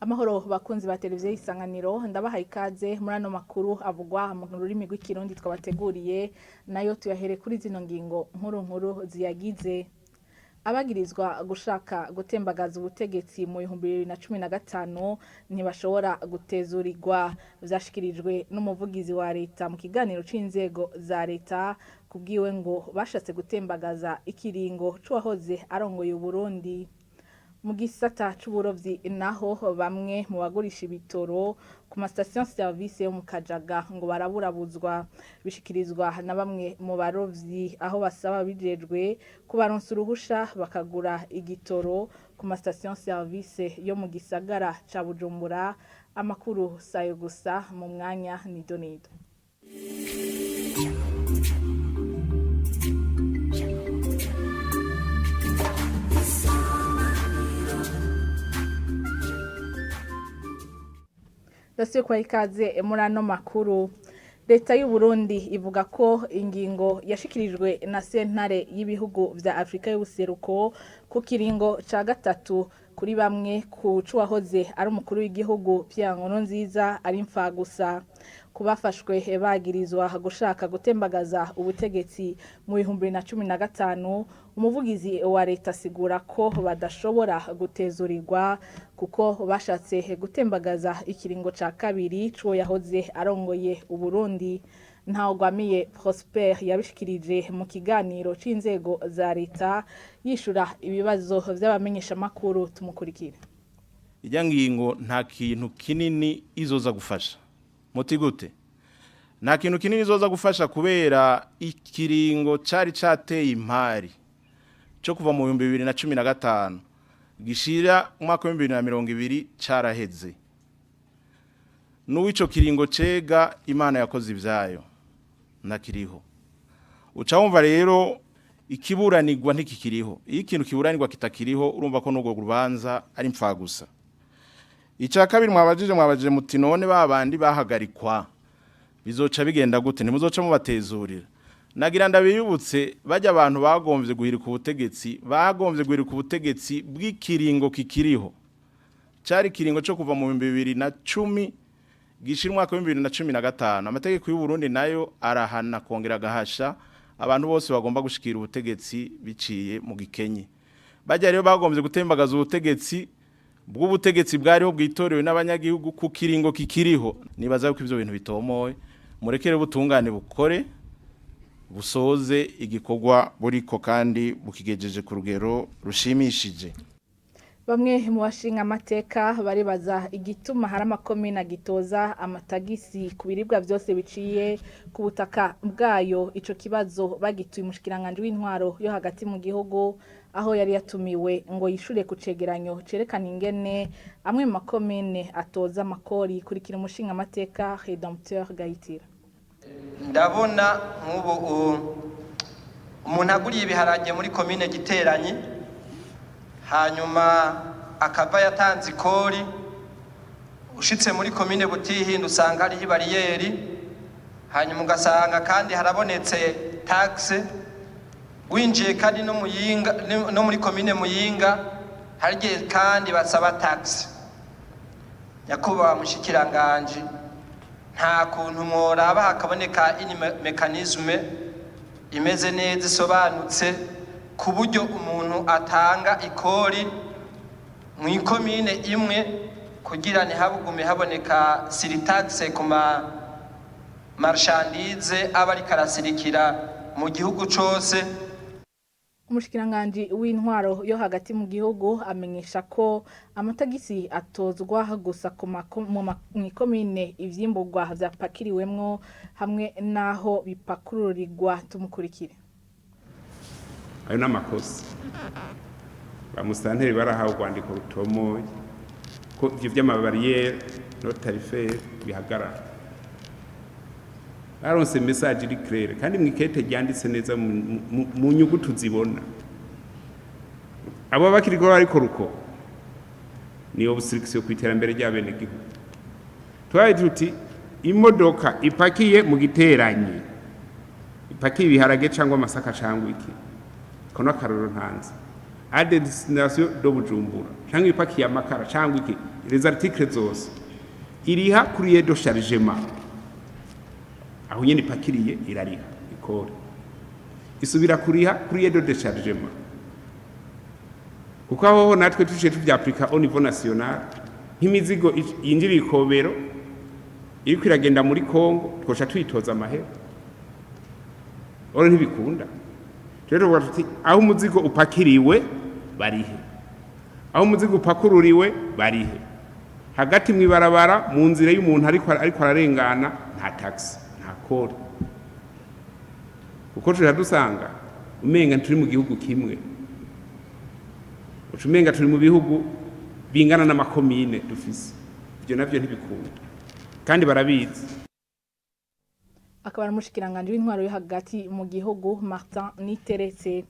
Amahoro bakunzi ba televiziyo Isanganiro ndabahaye ikaze muri ano makuru avugwa mu rurimi rw'ikirundi twabateguriye nayo tuyahere kuri zino ngingo nkuru ziyagize. Abagirizwa gushaka gutembagaza ubutegetsi mu 2015 ntibashobora gutezurirwa vyashikirijwe n'umuvugizi wa leta mu kiganiro c'inzego za leta kubwiwe ngo bashatse gutembagaza ikiringo c'uwahoze arongoye Burundi. Mu gisata c'uburovyi naho bamwe mu bagurisha ibitoro ku station service yo mu Kajaga ngo baraburabuzwa bishikirizwa na bamwe mu barovyi aho basaba bijejwe kubaronsa uruhusha bakagura igitoro ku station service yo mu gisagara ca Bujumbura. Amakuru sayo gusa mu mwanya ni Donido. Dasiyo kwa ikaze muri ano makuru. Leta y'u Burundi ivuga ko ingingo yashikirijwe na sentare y'ibihugu vya Afrika y'ubuseruko ku kiringo ca gatatu kuri bamwe ku cuwahoze ari umukuru w'igihugu Pierre Nkurunziza ari mfagusa. Kubafashwe bagirizwa gushaka gutembagaza ubutegetsi mu 2015 umuvugizi wa leta sigura ko badashobora gutezurirwa kuko bashatse gutembagaza ikiringo ca kabiri cyo yahoze arongoye Uburundi. Ntawugwamiye Prosper yabishikirije mu kiganiro c'inzego za leta yishura ibibazo vy'abamenyesha makuru. Tumukurikira. Ijya ngingo nta kintu kinini izoza gufasha. Muti gute? Nta kintu kinini izoza gufasha kubera ikiringo cari cateye impari cyo kuva mu 2015 gishira umwaka wa 2020 caraheze. N'uwico kiringo cega Imana yakoze ivyayo nakiriho. Ucawumva rero ikiburanirwa ntikikiriho. Iyo ikintu kiburanirwa kitakiriho urumva ko n'ubwo rubanza ari mfagusa. Ica kabiri mwabajije muti none babandi bahagarikwa bizoca bigenda gute ntimuzoca mubatezurira. Nagira ndabiyubutse bajya abantu bagomvye guhirika ubutegetsi bw'ikiringo kikiriho. Cari kiringo cyo kuva mu 2010 gishira umwaka wa 2015. Amategeko y'u Burundi nayo arahana kongera gahasha abantu bose bagomba gushikira ubutegetsi biciye mu gikenye. Bajya rero bagomvye gutembagaza ubutegetsi bw'ubutegetsi bwariho bwitorewe n'abanyagihugu ku kiringo kikiriho. Nibaza ko ivyo bintu bitomoye murekere butungane bukore busoze igikorwa buriko kandi bukigejeje ku rugero rushimishije. Bamwe mu bashinga amateka baribaza igituma hari amakomine gitoza amatagisi ku biribwa byose biciye ku butaka bwayo. Ico kibazo bagituye umushikiranganje w'intwaro yo hagati mu gihugu aho yari yatumiwe ngo yishure ku cegeranyo cerekana ingene amwe mu makomine atoza amakori. Kurikira umushinga amateka Redempteur Gahitira. Ndabona nk'ubu umuntu aguriye ibiharage muri komine Giteranyi hanyuma akava yatanze ikori ushitse muri komine Butihinda usanga ari bariyeri hanyuma ugasanga kandi harabonetse taxe winjiye kandi no muyinga no muri komine Muyinga harije kandi basaba taxe. Yakuba mushikiranganje nta kuntu mworaba hakaboneka ini mechanisme imeze neza isobanutse ku buryo umuntu atanga ikori mu ikomine imwe kugira ntihabugume haboneka surtaxe ku marchandise abari karasirikira mu gihugu cose. Umushikiranganje w'intwaro yo hagati mu gihugu amenyesha ko amatagisi atozwa gusa ku makomine ivyimburwa vyapakiriwemwo hamwe naho bipakururirwa. Tumukurikire. Ayo namakosa bamusanteri barahawe kwandika rutomoye ko ivyo vy'amabarriere no tarifaire bihagarara. Baronse message iri claire kandi mwikete ryanditse neza mu nyugutu zibona. Abo bakiriko bariko ruko niyo busirikisiyo kwiterambere ry'abene gihugu. Twaye tuti imodoka ipakiye mu Giteranyi ipakiye ibiharage cyangwa amasaka cyangwa iki kono karoro ntanze à destination do Bujumbura cyangwa ipakiye amakara cyangwa iki les articles zose iriha courrier de chargement aho nyene ipakiriye irariha ikore isubira kuriha courrier de déchargement kuko aho natwe tuje tuvyapplika au niveau national nk'imizigo yinjira ikobero iriko iragenda muri Kongo twosha twitoza amahera ora ntibikunda rero tuvuga aho umuzigo upakiriwe barihe aho umuzigo upakururiwe barihe hagati mwibarabara mu nzira y'umuntu ariko ararengana nta taxi nta kore kuko tuje dusanga umenga turi mu gihugu kimwe umenga turi mu bihugu bingana n'amakomine dufise ibyo navyo ntibikunda kandi barabizi. Akaba ari umushikiranganje w'intwaro yo hagati mu gihugu Martin Niteretse.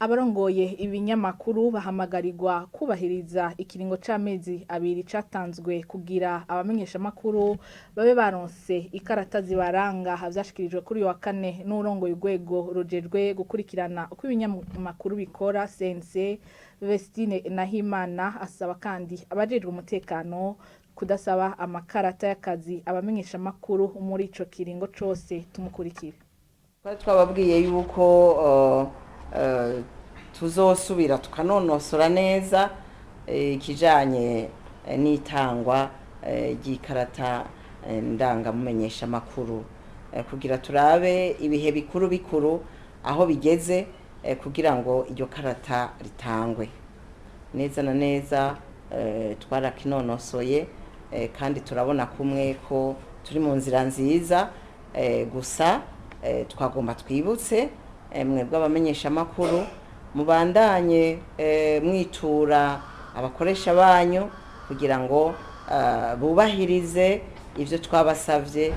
Abarongoye ibinyamakuru bahamagarirwa kubahiriza ikiringo c'amezi abiri catanzwe kugira abamenyesha makuru babe baronse ikarata zibaranga havyashikirijwe kuri wa kane n'urongoye urwego rujejwe gukurikirana uko ibinyamakuru bikora CNC Vestine Nahimana asaba kandi abajejwe umutekano kudasaba amakarata y'akazi abamenyesha makuru muri ico kiringo cose. Tumukurikire. Twababwiye yuko tuzosubira tukanonosora neza ikijanye n'itangwa ry'ikarata ndanga mumenyesha makuru kugira turabe ibihe bikuru aho bigeze kugira ngo iryo karata ritangwe neza na neza. Twarakinonosoye kandi turabona kumwe ko turi mu nzira nziza gusa twagomba twibutse mwebwe abamenyesha makuru mubandanye mwitura abakoresha banyu kugira ngo bubahirize ivyo twabasavye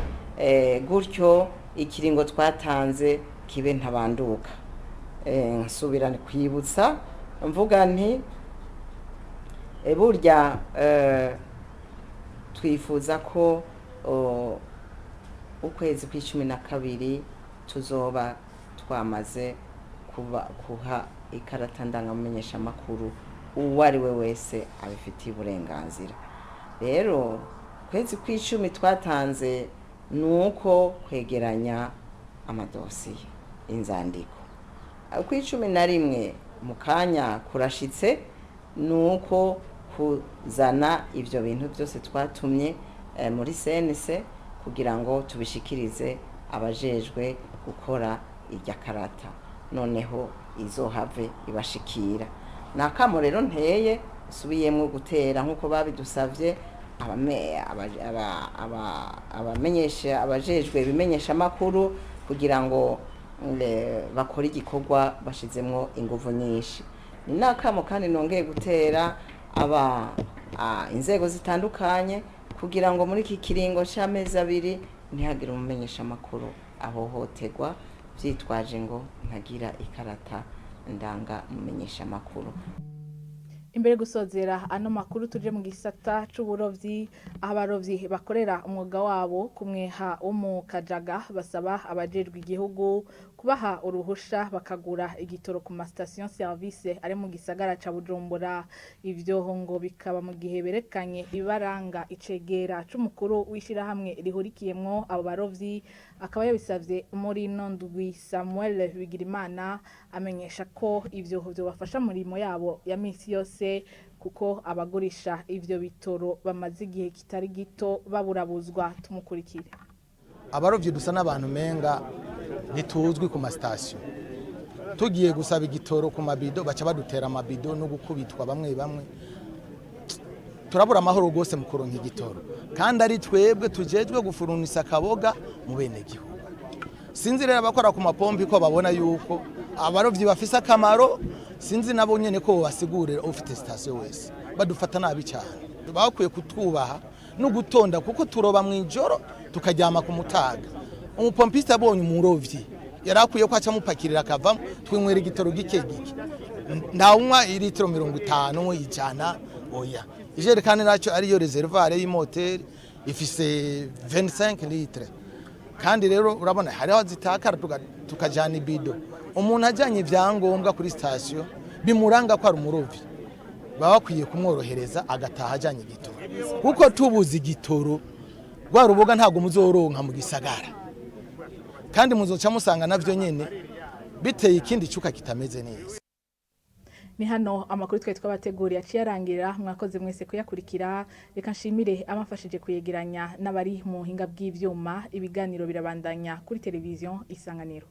gutyo ikiringo twatanze kibe ntabanduka. Nsubira kwibutsa mvuga nti burya twifuza ko ukwezi kwa12 tuzoba twamaze kuha ikarata ndangamumenyesha makuru uwari we wese abifitiye uburenganzira. Rero kwezi kwa10 twatanze nuko kwegeranya amadosiye inzandiko. Kwa11 mu kanya kurashitse nuko kuzana ivyo bintu byose twatumye muri CNC kugira ngo tubishikirize abajejwe gukora irya karata noneho izohave ibashikira. Nakamo rero nteye subiyemwe gutera nkuko babidusavye abamenyesha abajejwe bimenyesha makuru kugira ngo bakora igikorwa bashizemwo inguvu nyinshi. Ni nakamo kandi nongeye gutera inzego zitandukanye kugira ngo muri iki kiringo c'amezi abiri ntihagire umumenyesha makuru ahohoterwa vyitwaje ngo ntagira ikarata ndanga mumenyesha makuru. Imbere gusozera ano makuru tuje mu gisata c'uburovyi, abarovyi bakorera umwuga wabo kumweha wo mu Kajaga basaba abajejwe igihugu kubaha uruhusha bakagura igitoro ku station service ari mu gisagara ca Bujumbura. Ivyo ngo bikaba mu gihe berekanye ibaranga icegera c'umukuru wishira hamwe rihurikiyemwo abo barovyi, akaba yabisavye muri Nondwi Samuel Bigirimana amenyesha ko ivyo bafasha murimo yabo ya misi yose kuko abagurisha ivyo bitoro bamaze igihe kitari gito baburabuzwa. Tumukurikire. Abarovyi dusa n'abantu menga nituzwi ku station tugiye gusaba igitoro ku mabido baca badutera amabido no gukubitwa bamwe turabura amahoro gose mu kuronka igitoro kandi ari twebwe tujejwe gufurunisa kaboga mu bene gihugu. Sinzi rero abakora ku mapompi ko babona yuko abarovyi bafise akamaro, sinzi nabo nyene ko basigurira ufite station wese badufata nabi cyane. Bakwiye kutubaha no gutonda kuko turoba mu ijoro tukaryama ku mutaga. Umupompiste abonye umurovyi yarakwiye ko aca mupakirira akavamo twinywera igitoro gike ndawunywa litiro 50 ijana oya. Ijerekani naco ariyo reservoir y'imoteri ifise 25 litre kandi rero urabona hariho zitakara tukajana ibido. Umuntu ajanye ivyangombwa kuri station bimuranga ko ari umurovyi baba bakwiye kumworohereza agataha ajanye igitoro kuko tubuze igitoro rwa ruboga ntabwo muzoronka mu gisagara kandi muzoca musanga navyo nyene biteye ikindi cuka kitameze neza. Ni hano amakuru twe twabateguriye aciyarangira mwakoze mwese kuyakurikira reka nshimire amafashije kuyegeranya n'abari mu hinga bw'ivyuma ibiganiro birabandanya kuri television Isanganiro.